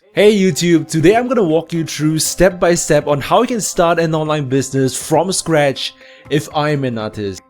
Hey YouTube, today I'm gonna walk you through step by step on how you can start an online business from scratch if I'm an artist.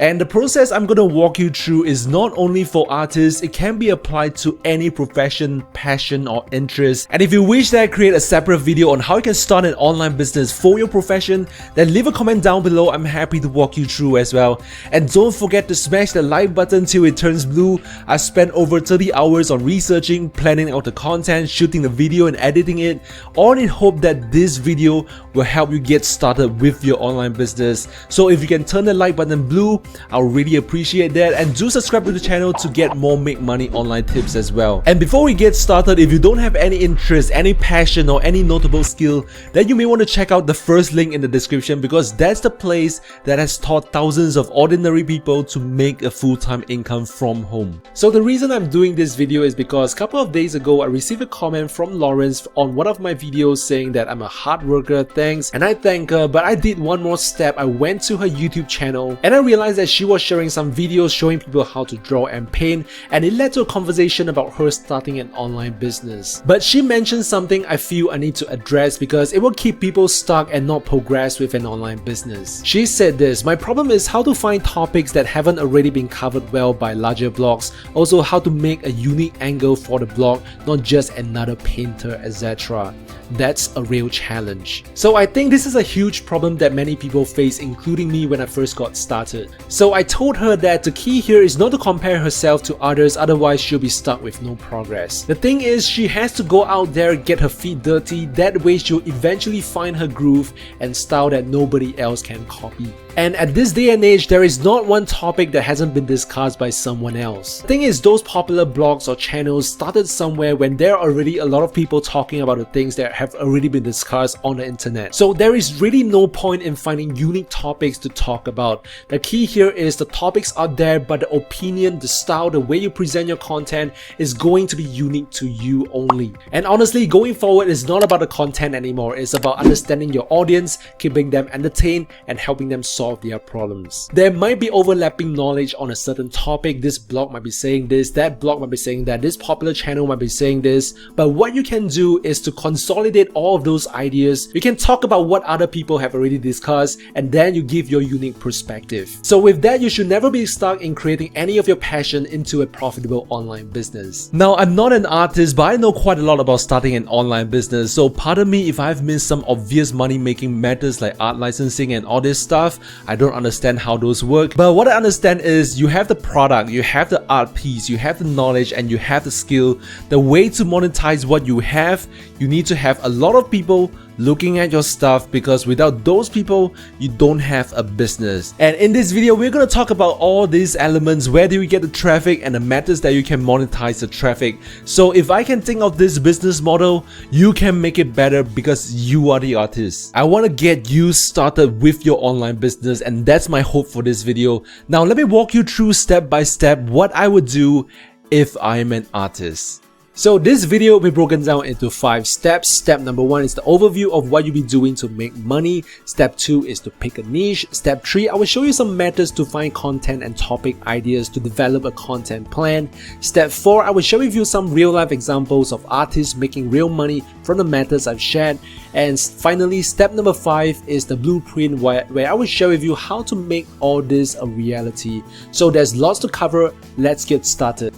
And the process I'm gonna walk you through is not only for artists, it can be applied to any profession, passion or interest. And if you wish that I create a separate video on how you can start an online business for your profession, then leave a comment down below. I'm happy to walk you through as well. And don't forget to smash the like button till it turns blue. I spent over 30 hours on researching, planning out the content, shooting the video and editing it, all in hope that this video will help you get started with your online business. So if you can turn the like button blue, I'll really appreciate that, and do subscribe to the channel to get more make money online tips as well. And before we get started, if you don't have any interest, any passion or any notable skill, then you may want to check out the first link in the description, because that's the place that has taught thousands of ordinary people to make a full-time income from home. So the reason I'm doing this video is because a couple of days ago I received a comment from Lawrence on one of my videos saying that I'm a hard worker, thanks, and I thank her, but I did one more step. I went to her YouTube channel and I realized that she was sharing some videos showing people how to draw and paint, and it led to a conversation about her starting an online business. But she mentioned something I feel I need to address because it will keep people stuck and not progress with an online business. She said this: "My problem is how to find topics that haven't already been covered well by larger blogs, also how to make a unique angle for the blog, not just another painter, etc. That's a real challenge." So I think this is a huge problem that many people face, including me when I first got started. So I told her that the key here is not to compare herself to others, otherwise she'll be stuck with no progress. The thing is, she has to go out there, get her feet dirty, that way she'll eventually find her groove and style that nobody else can copy. And at this day and age, there is not one topic that hasn't been discussed by someone else. The thing is, those popular blogs or channels started somewhere when there are already a lot of people talking about the things that have already been discussed on the internet. So there is really no point in finding unique topics to talk about. The key here is the topics are there, but the opinion, the style, the way you present your content is going to be unique to you only. And honestly, going forward, it's not about the content anymore. It's about understanding your audience, keeping them entertained, and helping them solve their problems. There might be overlapping knowledge on a certain topic. This blog might be saying this, that blog might be saying that, this popular channel might be saying this, but what you can do is to consolidate all of those ideas. You can talk about what other people have already discussed, and then you give your unique perspective. So with that, you should never be stuck in creating any of your passion into a profitable online business. Now, I'm not an artist, but I know quite a lot about starting an online business, so pardon me if I've missed some obvious money making methods like art licensing and all this stuff. I don't understand how those work, but what I understand is you have the product, you have the art piece, you have the knowledge, and you have the skill. The way to monetize what you have, you need to have a lot of people looking at your stuff, because without those people, you don't have a business. And in this video, we're going to talk about all these elements. Where do you get the traffic and the methods that you can monetize the traffic? So if I can think of this business model, you can make it better because you are the artist. I want to get you started with your online business, and that's my hope for this video. Now let me walk you through step by step what I would do if I'm an artist. So this video will be broken down into 5 steps. Step number 1 is the overview of what you'll be doing to make money. Step 2 is to pick a niche. Step 3, I will show you some methods to find content and topic ideas to develop a content plan. Step 4, I will share with you some real life examples of artists making real money from the methods I've shared. And finally, step number 5 is the blueprint where I will share with you how to make all this a reality. So there's lots to cover. Let's get started.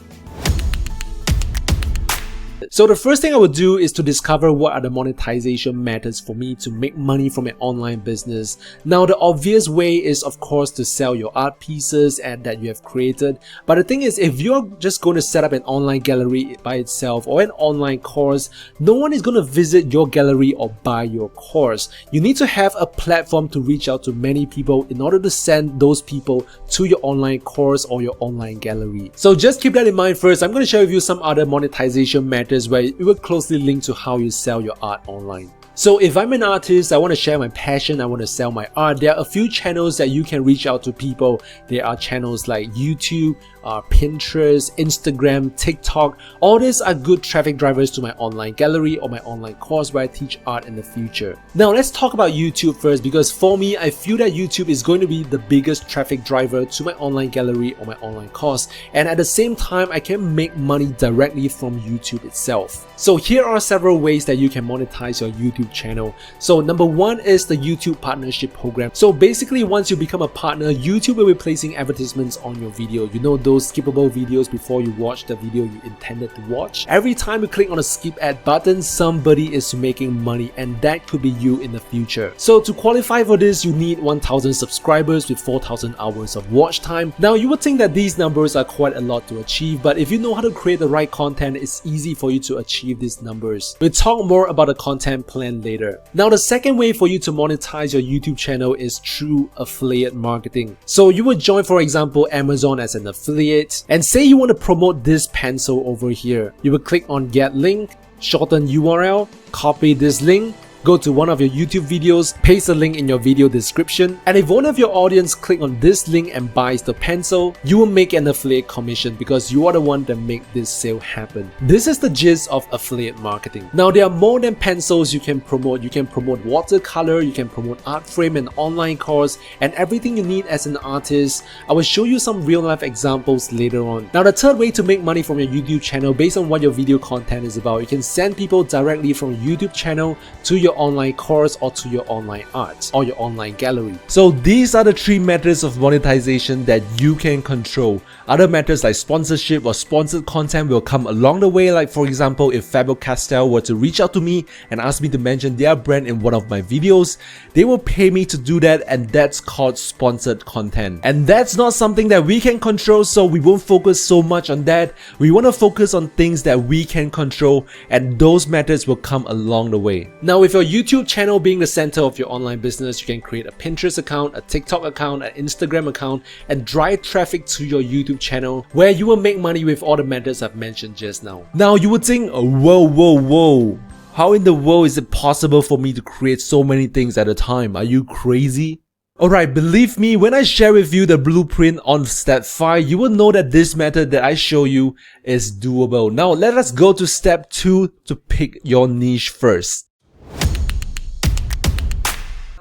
So the first thing I would do is to discover what are the monetization methods for me to make money from an online business. Now the obvious way is of course to sell your art pieces and that you have created. But the thing is, if you're just going to set up an online gallery by itself or an online course, no one is going to visit your gallery or buy your course. You need to have a platform to reach out to many people in order to send those people to your online course or your online gallery. So just keep that in mind first. I'm going to share with you some other monetization methods where it will closely link to how you sell your art online. So if I'm an artist, I want to share my passion, I want to sell my art, there are a few channels that you can reach out to people. There are channels like YouTube, Pinterest, Instagram, TikTok. All these are good traffic drivers to my online gallery or my online course where I teach art in the future. Now let's talk about YouTube first, because for me, I feel that YouTube is going to be the biggest traffic driver to my online gallery or my online course, and at the same time I can make money directly from YouTube itself. So here are several ways that you can monetize your YouTube channel. So number one is the YouTube partnership program. So basically, once you become a partner, YouTube will be placing advertisements on your video. You know, those skippable videos before you watch the video you intended to watch. Every time you click on a skip ad button, somebody is making money, and that could be you in the future. So to qualify for this, you need 1,000 subscribers with 4,000 hours of watch time. Now you would think that these numbers are quite a lot to achieve, but if you know how to create the right content, it's easy for you to achieve these numbers. We'll talk more about the content plan later. Now the second way for you to monetize your YouTube channel is through affiliate marketing. So you would join, for example, Amazon as an affiliate, and say you want to promote this pencil over here. You would click on get link, shorten URL, copy this link, go to one of your YouTube videos, paste the link in your video description, and if one of your audience click on this link and buys the pencil, you will make an affiliate commission because you are the one that make this sale happen. This is the gist of affiliate marketing. Now there are more than pencils you can promote. You can promote watercolor, you can promote art frame and online course, and everything you need as an artist. I will show you some real life examples later on. Now the third way to make money from your YouTube channel based on what your video content is about, you can send people directly from your YouTube channel to your online course or to your online art or your online gallery. So these are the three methods of monetization that you can control. Other methods like sponsorship or sponsored content will come along the way. Like for example, if Faber-Castell were to reach out to me and ask me to mention their brand in one of my videos, they will pay me to do that, and that's called sponsored content. And that's not something that we can control, so we won't focus so much on that. We want to focus on things that we can control, and those methods will come along the way. Now with your YouTube channel being the center of your online business, you can create a Pinterest account, a TikTok account, an Instagram account, and drive traffic to your YouTube channel where you will make money with all the methods I've mentioned just now. Now you would think, whoa, how in the world is it possible for me to create so many things at a time? Are you crazy? Alright, believe me, when I share with you the blueprint on step 5, you will know that this method that I show you is doable. Now let us go to step 2 to pick your niche first.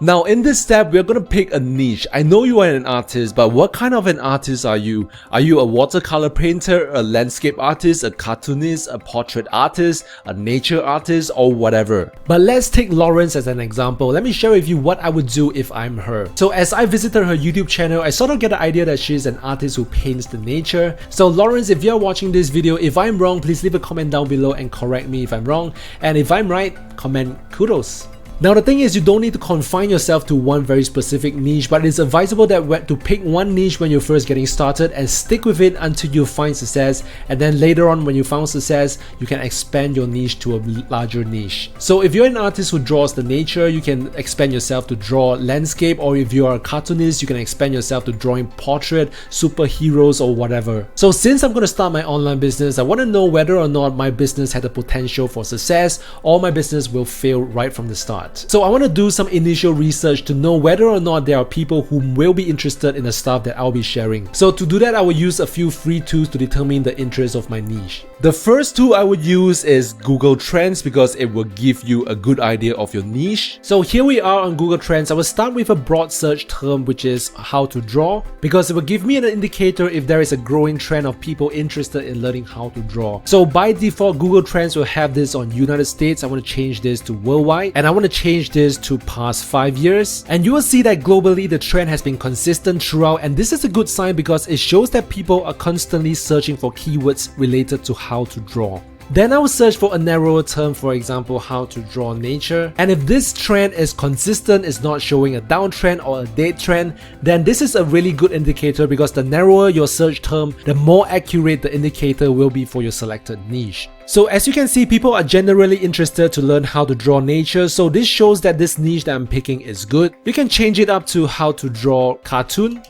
Now in this step, we're gonna pick a niche. I know you are an artist, but what kind of an artist are you? Are you a watercolor painter, a landscape artist, a cartoonist, a portrait artist, a nature artist, or whatever? But let's take Lawrence as an example. Let me share with you what I would do if I'm her. So as I visited her YouTube channel, I sort of get the idea that she's an artist who paints the nature. So Lawrence, if you're watching this video, if I'm wrong, please leave a comment down below and correct me if I'm wrong. And if I'm right, comment kudos. Now the thing is, you don't need to confine yourself to one very specific niche, but it's advisable that to pick one niche when you're first getting started and stick with it until you find success, and then later on when you found success, you can expand your niche to a larger niche. So if you're an artist who draws the nature, you can expand yourself to draw landscape, or if you're a cartoonist, you can expand yourself to drawing portrait, superheroes, or whatever. So since I'm going to start my online business, I want to know whether or not my business had the potential for success or my business will fail right from the start. So I want to do some initial research to know whether or not there are people who will be interested in the stuff that I'll be sharing. So to do that, I will use a few free tools to determine the interest of my niche. The first tool I would use is Google Trends because it will give you a good idea of your niche. So here we are on Google Trends. I will start with a broad search term, which is how to draw, because it will give me an indicator if there is a growing trend of people interested in learning how to draw. So by default, Google Trends will have this on United States. I want to change this to worldwide, and I want to change this to past 5 years, and you will see that globally the trend has been consistent throughout, and this is a good sign because it shows that people are constantly searching for keywords related to how to draw. Then I will search for a narrower term, for example, how to draw nature. And if this trend is consistent, is not showing a downtrend or a dead trend, then this is a really good indicator because the narrower your search term, the more accurate the indicator will be for your selected niche. So as you can see, people are generally interested to learn how to draw nature, so this shows that this niche that I'm picking is good. You can change it up to how to draw cartoon,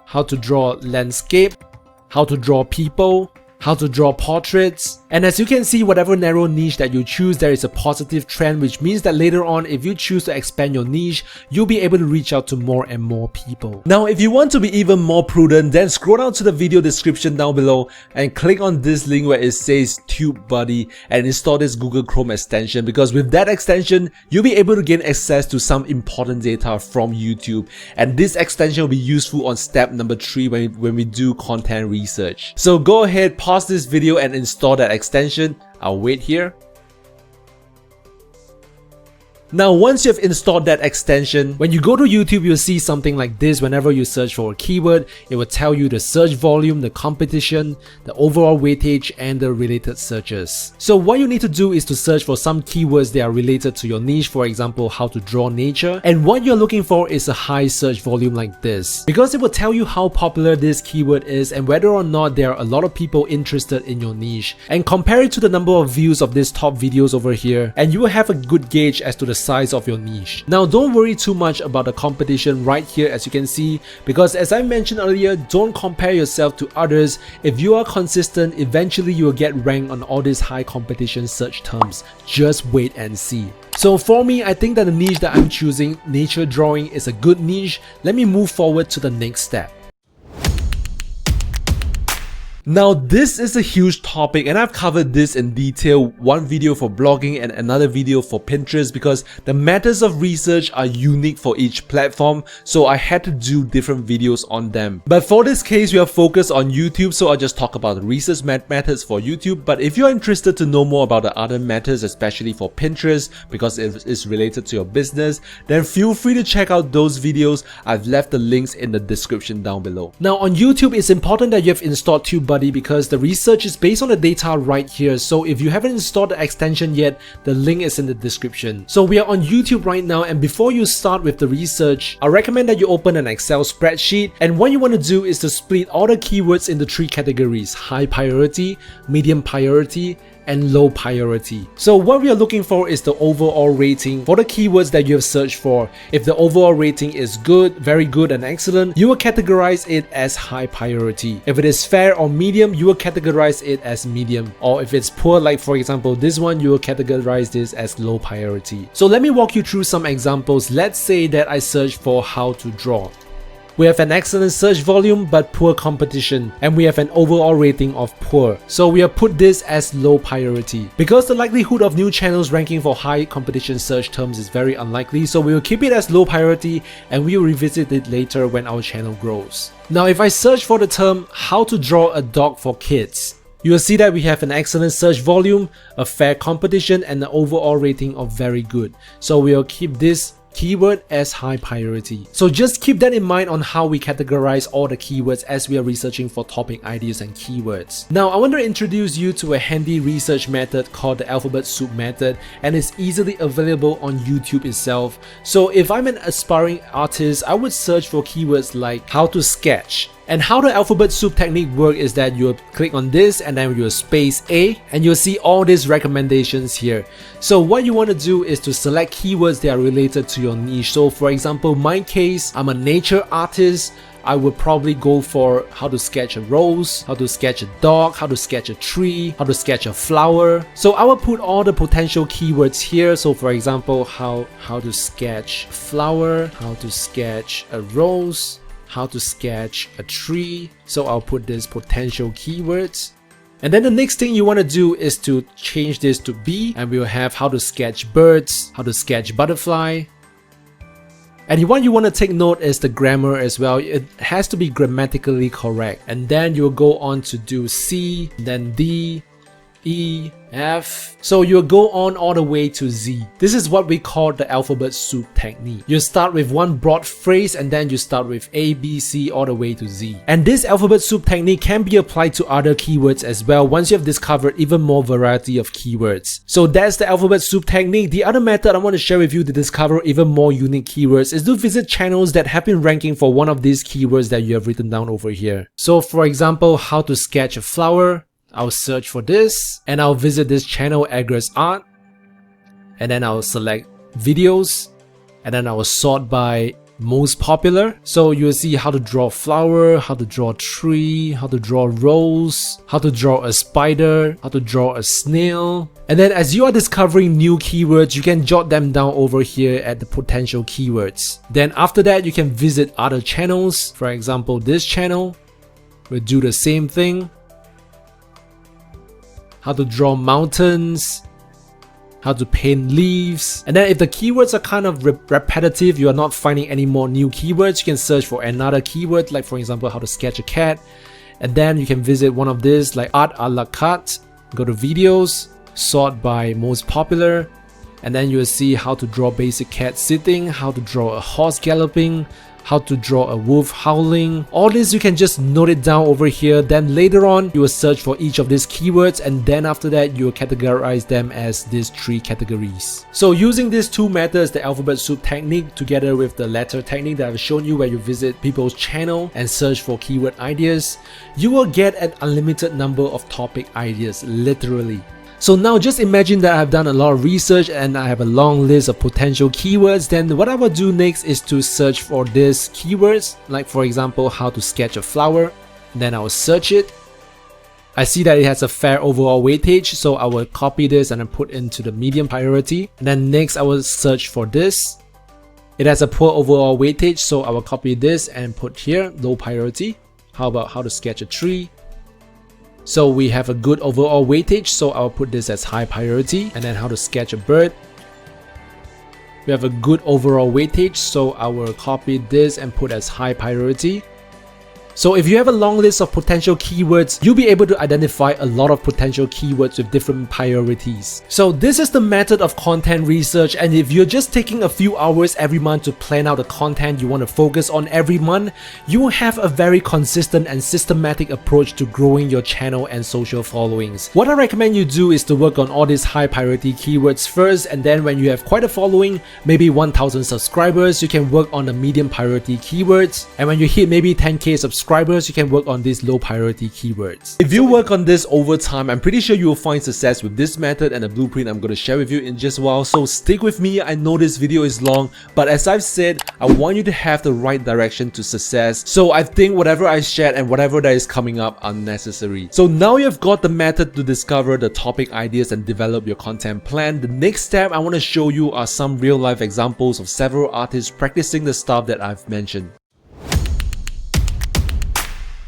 how to draw landscape, how to draw people, how to draw portraits, And as you can see, whatever narrow niche that you choose, there is a positive trend, which means that later on, if you choose to expand your niche, you'll be able to reach out to more and more people. Now, if you want to be even more prudent, then scroll down to the video description down below and click on this link where it says TubeBuddy and install this Google Chrome extension, because with that extension, you'll be able to gain access to some important data from YouTube. And this extension will be useful on step number 3 when we do content research. So go ahead, pause this video and install that extension. I'll wait here. Now, once you've installed that extension, when you go to YouTube, you'll see something like this. Whenever you search for a keyword, it will tell you the search volume, the competition, the overall weightage, and the related searches. So what you need to do is to search for some keywords that are related to your niche, for example, how to draw nature. And what you're looking for is a high search volume like this, because it will tell you how popular this keyword is and whether or not there are a lot of people interested in your niche. And compare it to the number of views of these top videos over here, and you will have a good gauge as to the size of your niche. Now, don't worry too much about the competition right here, as you can see, because as I mentioned earlier, don't compare yourself to others. If you are consistent, eventually you will get ranked on all these high competition search terms. Just wait and see. So for me, I think that the niche that I'm choosing, nature drawing, is a good niche. Let me move forward to the next step. Now, this is a huge topic and I've covered this in detail, one video for blogging and another video for Pinterest, because the methods of research are unique for each platform, so I had to do different videos on them. But for this case, we are focused on YouTube, so I'll just talk about the research methods for YouTube. But if you're interested to know more about the other methods, especially for Pinterest, because it is related to your business, then feel free to check out those videos. I've left the links in the description down below. Now, on YouTube, it's important that you have installed TubeBuddy, because the research is based on the data right here. So if you haven't installed the extension yet, the link is in the description. So we are on YouTube right now, and before you start with the research, I recommend that you open an Excel spreadsheet, and what you want to do is to split all the keywords into 3 categories: high priority, medium priority, and low priority. So what we are looking for is the overall rating for the keywords that you have searched for. If the overall rating is good, very good, and excellent, you will categorize it as high priority. If it is fair or medium, you will categorize it as medium. Or if it's poor, like for example this one, you will categorize this as low priority. So let me walk you through some examples. Let's say that I search for how to draw. We have an excellent search volume but poor competition, and we have an overall rating of poor. So we have put this as low priority, because the likelihood of new channels ranking for high competition search terms is very unlikely, so we will keep it as low priority and we will revisit it later when our channel grows. Now, if I search for the term how to draw a dog for kids, you will see that we have an excellent search volume, a fair competition, and an overall rating of very good. So we will keep this keyword as high priority. So just keep that in mind on how we categorize all the keywords as we are researching for topic ideas and keywords. Now, I want to introduce you to a handy research method called the alphabet soup method, and it's easily available on YouTube itself. So if I'm an aspiring artist, I would search for keywords like how to sketch. And how the alphabet soup technique works is that you'll click on this and then you'll space A, and you'll see all these recommendations here. So what you want to do is to select keywords that are related to your niche. So for example, my case, I'm a nature artist. I would probably go for how to sketch a rose, how to sketch a dog, how to sketch a tree, how to sketch a flower. So I will put all the potential keywords here. So for example, how to sketch a flower, how to sketch a rose, how to sketch a tree. So I'll put these potential keywords. And then the next thing you want to do is to change this to B, and we'll have how to sketch birds, how to sketch butterfly. And what you want to take note is the grammar as well. It has to be grammatically correct. And then you'll go on to do C, then D, E, F. So you'll go on all the way to Z. This is what we call the alphabet soup technique. You start with one broad phrase and then you start with A, B, C all the way to Z. And this alphabet soup technique can be applied to other keywords as well once you have discovered even more variety of keywords. So that's the alphabet soup technique. The other method I want to share with you to discover even more unique keywords is to visit channels that have been ranking for one of these keywords that you have written down over here. So for example, how to sketch a flower. I'll search for this and I'll visit this channel, Agres Art, and then I'll select videos, and then I will sort by most popular. So you'll see how to draw a flower, how to draw a tree, how to draw a rose, how to draw a spider, how to draw a snail. And then as you are discovering new keywords, you can jot them down over here at the potential keywords. Then after that, you can visit other channels. For example, this channel will do the same thing. How to draw mountains, how to paint leaves. And then if the keywords are kind of repetitive, you are not finding any more new keywords, you can search for another keyword, like for example, how to sketch a cat. And then you can visit one of these like art a la carte, go to videos, sort by most popular, and then you'll see how to draw basic cat sitting, how to draw a horse galloping, how to draw a wolf howling. All this you can just note it down over here. Then later on you will search for each of these keywords, and then after that you will categorize them as these 3 categories. So using these 2 methods, the alphabet soup technique together with the letter technique that I've shown you, where you visit people's channel and search for keyword ideas, you will get an unlimited number of topic ideas, literally. So now just imagine that I've done a lot of research and I have a long list of potential keywords. Then what I will do next is to search for these keywords, like for example, how to sketch a flower. Then I will search it. I see that it has a fair overall weightage, so I will copy this and then put into the medium priority. And then next I will search for this. It has a poor overall weightage, so I will copy this and put here, low priority. How about how to sketch a tree? So we have a good overall weightage, so I'll put this as high priority. And then how to sketch a bird. We have a good overall weightage, so I will copy this and put as high priority. So if you have a long list of potential keywords, you'll be able to identify a lot of potential keywords with different priorities. So this is the method of content research, and if you're just taking a few hours every month to plan out the content you want to focus on every month, you will have a very consistent and systematic approach to growing your channel and social followings. What I recommend you do is to work on all these high priority keywords first, and then when you have quite a following, maybe 1000 subscribers, you can work on the medium priority keywords, and when you hit maybe 10k subscribers, you can work on these low priority keywords. If you work on this over time, I'm pretty sure you will find success with this method and the blueprint I'm going to share with you in just a while. So stick with me. I know this video is long, but as I've said, I want you to have the right direction to success. So I think whatever I shared and whatever that is coming up are necessary. So now you've got the method to discover the topic ideas and develop your content plan. The next step I want to show you are some real life examples of several artists practicing the stuff that I've mentioned.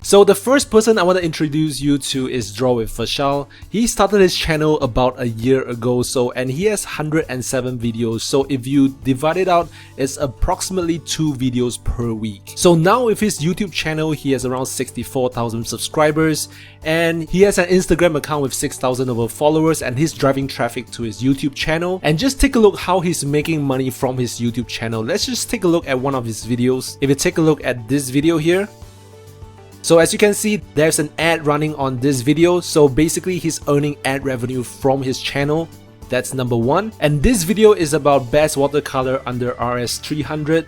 So the first person I want to introduce you to is Draw with Vishal. He started his channel about a year ago, and he has 107 videos. So if you divide it out, it's approximately 2 videos per week. So now with his YouTube channel, he has around 64,000 subscribers, and he has an Instagram account with 6,000 over followers, and he's driving traffic to his YouTube channel. And just take a look how he's making money from his YouTube channel. Let's just take a look at one of his videos. If you take a look at this video here, so as you can see, there's an ad running on this video. So basically he's earning ad revenue from his channel. That's number 1. And this video is about best watercolor under RS300.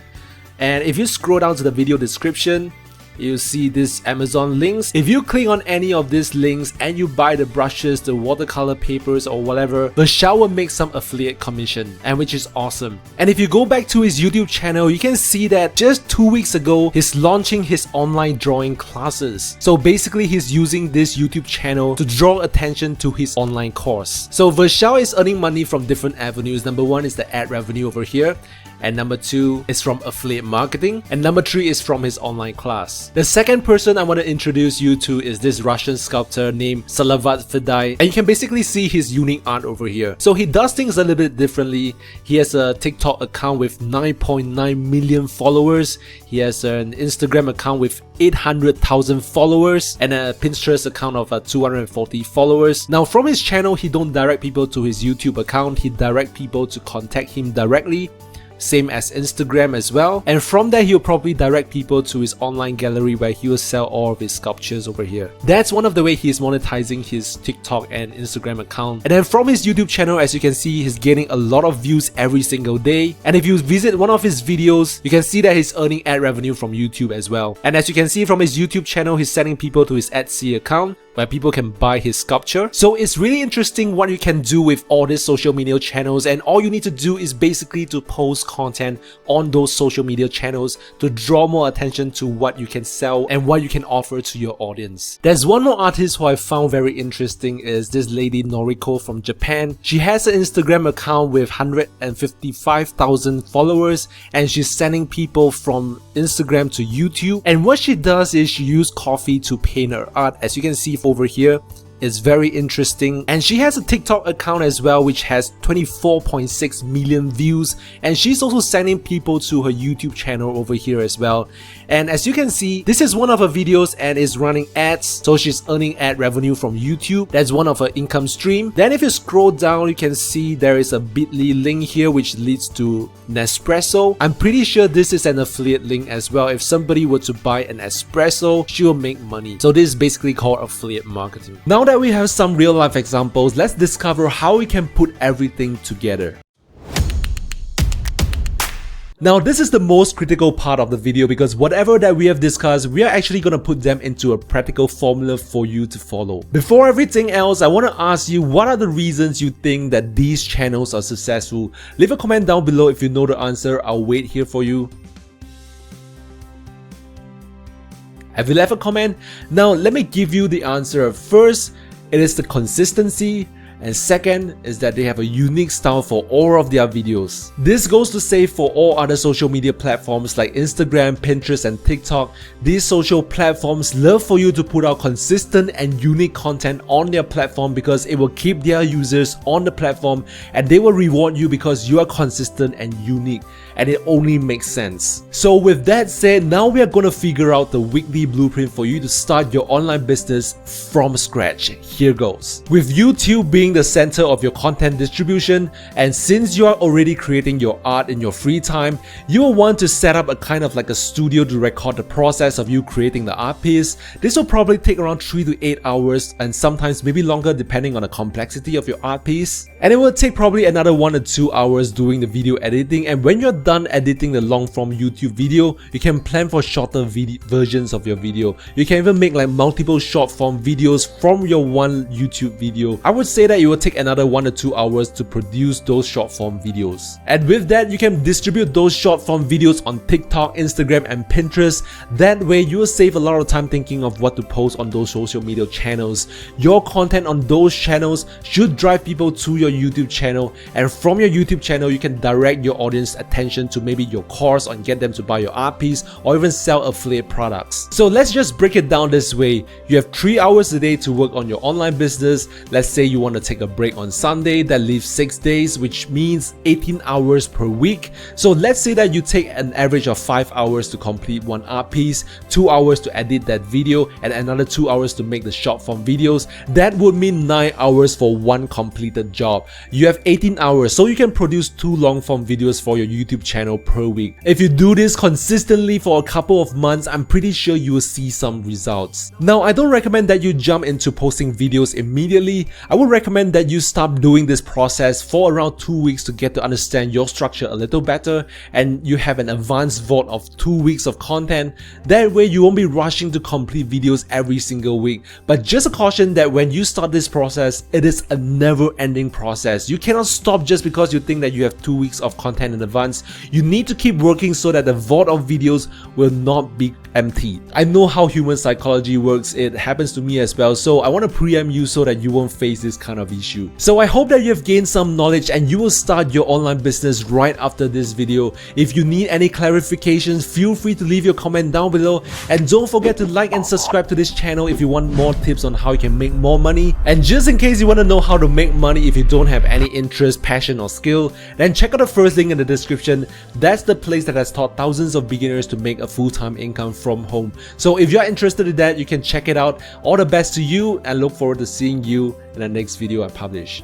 And if you scroll down to the video description, you see this Amazon links. If you click on any of these links and you buy the brushes, the watercolor papers or whatever, Vishal will make some affiliate commission, and which is awesome. And if you go back to his YouTube channel, you can see that just 2 weeks ago, he's launching his online drawing classes. So basically he's using this YouTube channel to draw attention to his online course. So Vishal is earning money from different avenues. Number 1 is the ad revenue over here. And number 2 is from affiliate marketing, and number 3 is from his online class. The second person I want to introduce you to is this Russian sculptor named Salavat Fedai, and you can basically see his unique art over here. So he does things a little bit differently. He has a TikTok account with 9.9 million followers. He has an Instagram account with 800,000 followers and a Pinterest account of 240 followers. Now from his channel, he don't direct people to his YouTube account. He direct people to contact him directly. Same as Instagram as well, and from there he'll probably direct people to his online gallery where he will sell all of his sculptures over here. That's one of the way he's monetizing his TikTok and Instagram account. And then from his YouTube channel, as you can see, he's getting a lot of views every single day. And if you visit one of his videos, you can see that he's earning ad revenue from YouTube as well. And as you can see from his YouTube channel, he's sending people to his Etsy account where people can buy his sculpture. So it's really interesting what you can do with all these social media channels, and all you need to do is basically to post content on those social media channels to draw more attention to what you can sell and what you can offer to your audience. There's one more artist who I found very interesting is this lady Noriko from Japan. She has an Instagram account with 155,000 followers and she's sending people from Instagram to YouTube, and what she does is she uses coffee to paint her art. As you can see over here, it's very interesting, and she has a TikTok account as well which has 24.6 million views, and she's also sending people to her YouTube channel over here as well. And as you can see, this is one of her videos and is running ads, so she's earning ad revenue from YouTube. That's one of her income stream. Then if you scroll down, you can see there is a bit.ly link here which leads to Nespresso. I'm pretty sure this is an affiliate link as well. If somebody were to buy an espresso, she will make money. So this is basically called affiliate marketing. Now that we have some real life examples, let's discover how we can put everything together. Now this is the most critical part of the video because whatever that we have discussed, we are actually going to put them into a practical formula for you to follow. Before everything else, I want to ask you, what are the reasons you think that these channels are successful? Leave a comment down below if you know the answer. I'll wait here for you. Have you left a comment? Now let me give you the answer. First, it is the consistency. And second is that they have a unique style for all of their videos. This goes to say for all other social media platforms like Instagram, Pinterest and TikTok. These social platforms love for you to put out consistent and unique content on their platform because it will keep their users on the platform and they will reward you because you are consistent and unique, and it only makes sense. So with that said, now we are going to figure out the weekly blueprint for you to start your online business from scratch. Here goes. With YouTube being the center of your content distribution, and since you are already creating your art in your free time, you will want to set up a kind of like a studio to record the process of you creating the art piece. This will probably take around 3 to 8 hours and sometimes maybe longer depending on the complexity of your art piece. And it will take probably another 1 to 2 hours doing the video editing, and when you're done editing the long form YouTube video, you can plan for shorter versions of your video. You can even make like multiple short form videos from your one YouTube video. I would say that it will take another 1 to 2 hours to produce those short form videos. And with that, you can distribute those short form videos on TikTok, Instagram and Pinterest. That way you will save a lot of time thinking of what to post on those social media channels. Your content on those channels should drive people to your YouTube channel, and from your YouTube channel you can direct your audience attention to maybe your course and get them to buy your art piece or even sell affiliate products. So let's just break it down this way. You have 3 hours a day to work on your online business. Let's say you want to take a break on Sunday, that leaves 6 days, which means 18 hours per week. So let's say that you take an average of 5 hours to complete one art piece, 2 hours to edit that video, and another 2 hours to make the short form videos. That would mean 9 hours for one completed job. You have 18 hours, so you can produce 2 long form videos for your YouTube channel per week. If you do this consistently for a couple of months, I'm pretty sure you will see some results. Now, I don't recommend that you jump into posting videos immediately. I would recommend that you start doing this process for around 2 weeks to get to understand your structure a little better, and you have an advanced vault of 2 weeks of content. That way you won't be rushing to complete videos every single week. But just a caution that when you start this process, it is a never-ending process. You cannot stop just because you think that you have 2 weeks of content in advance. You need to keep working so that the vault of videos will not be empty. I know how human psychology works. It happens to me as well, so I want to preempt you so that you won't face this kind of issue. So I hope that you have gained some knowledge and you will start your online business right after this video. If you need any clarifications, feel free to leave your comment down below, and don't forget to like and subscribe to this channel if you want more tips on how you can make more money. And just in case you want to know how to make money if you don't have any interest, passion or skill, then check out the first link in the description. That's the place that has taught thousands of beginners to make a full-time income from home. So if you're interested in that, you can check it out. All the best to you, and look forward to seeing you in the next video I publish.